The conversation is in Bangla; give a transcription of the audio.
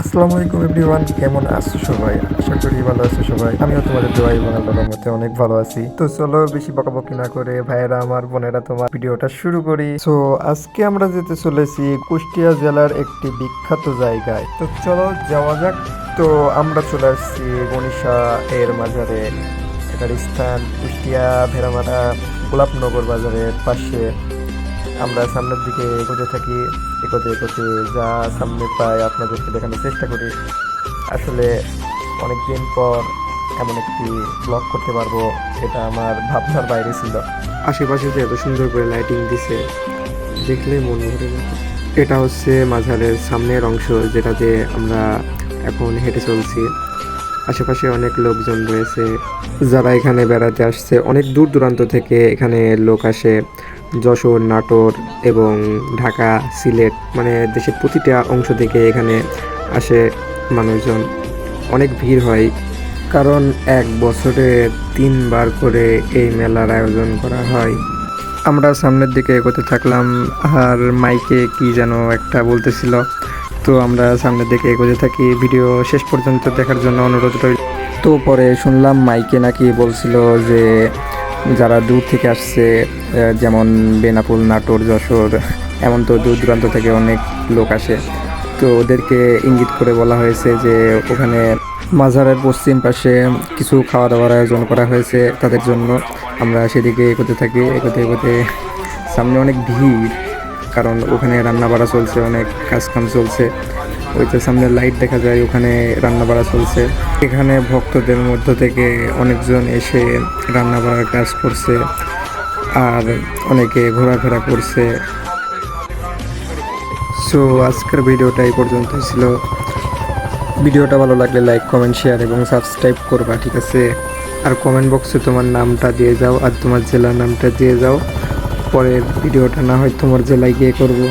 আসসালামু আলাইকুম এভরিওয়ান, কেমন আছো সবাই? আশা করি ভালো আছো সবাই। আমিও তোমাদের দোয়া এবং আল্লাহর রহমতে অনেক ভালো আছি। তো চলো বেশি বকাবকি না করে ভাইয়েরা আমার বোনেরা তোমার ভিডিওটা শুরু করি। সো আজকে আমরা যেতে চলেছি কুষ্টিয়া জেলার একটি বিখ্যাত জায়গায়। তো চলো যাওয়া যাক। তো আমরা চলে আসছি গনিশা এর মাজারে, এটার স্থান কুষ্টিয়া ভেড়ামারা গোলাপনগর বাজারের পাশে। আমরা সামনের দিকে এগোতে থাকি, এগোতে এগোতে যা সামনে পাই আপনাদেরকে দেখানোর চেষ্টা করি। আসলে অনেক দিন পর এমন একটি ব্লগ করতে পারবো, এটা আমার ভাবনার বাইরে ছিল। আশেপাশে যে এত সুন্দর করে লাইটিং দিছে, দেখলে মন ভরে যেত। এটা হচ্ছে মাঝারের সামনের অংশ, যেটাতে আমরা এখন হেঁটে চলছি। আশেপাশে অনেক লোকজন রয়েছে যারা এখানে বেড়াতে আসছে। অনেক দূর দূরান্ত থেকে এখানে লোক আসে, যশোর, নাটোর এবং ঢাকা, সিলেট, মানে দেশের প্রতিটা অংশ থেকে এখানে আসে মানুষজন। অনেক ভিড় হয়, কারণ এক বছরে 3বার করে এই মেলার আয়োজন করা হয়। আমরা সামনের দিকে এগোতে থাকলাম, আর মাইকে কি যেন একটা বলতেছিল। তো আমরা সামনের দিকে এগোতে থাকি, ভিডিও শেষ পর্যন্ত দেখার জন্য অনুরোধ রইল। তো পরে শুনলাম মাইকে নাকি বলছিল যে যারা দূর থেকে আসছে, যেমন বেনাপোল, নাটোর, যশোর, এমন তো দূর দূরান্ত থেকে অনেক লোক আসে। তো ওদেরকে ইঙ্গিত করে বলা হয়েছে যে ওখানে মাজারের পশ্চিম পাশে কিছু খাওয়া দাওয়ার আয়োজন করা হয়েছে তাদের জন্য। আমরা সেদিকে এগোতে থাকি, এগোতে এগোতে সামনে অনেক ভিড়, কারণ ওখানে রান্না বাড়া চলছে, অনেক কাজকাম চলছে। ওই তো সামনে লাইট দেখা যায়, ওখানে রান্না বাড়া চলছে। এখানে ভক্তদের মধ্য থেকে অনেকজন এসে রান্না বাড়ার কাজ করছে, আর অনেকে ঘোরাফেরা করছে। সো আজকের ভিডিওটা এই পর্যন্তই ছিল। ভিডিওটা ভালো লাগলে লাইক, কমেন্ট, শেয়ার এবং সাবস্ক্রাইব করবা, ঠিক আছে? আর কমেন্ট বক্সে তোমার নামটা দিয়ে যাও আর তোমার জেলার নামটা দিয়ে যাও। পরের ভিডিওটা না হয় তোমার জেলায় গিয়ে করবো।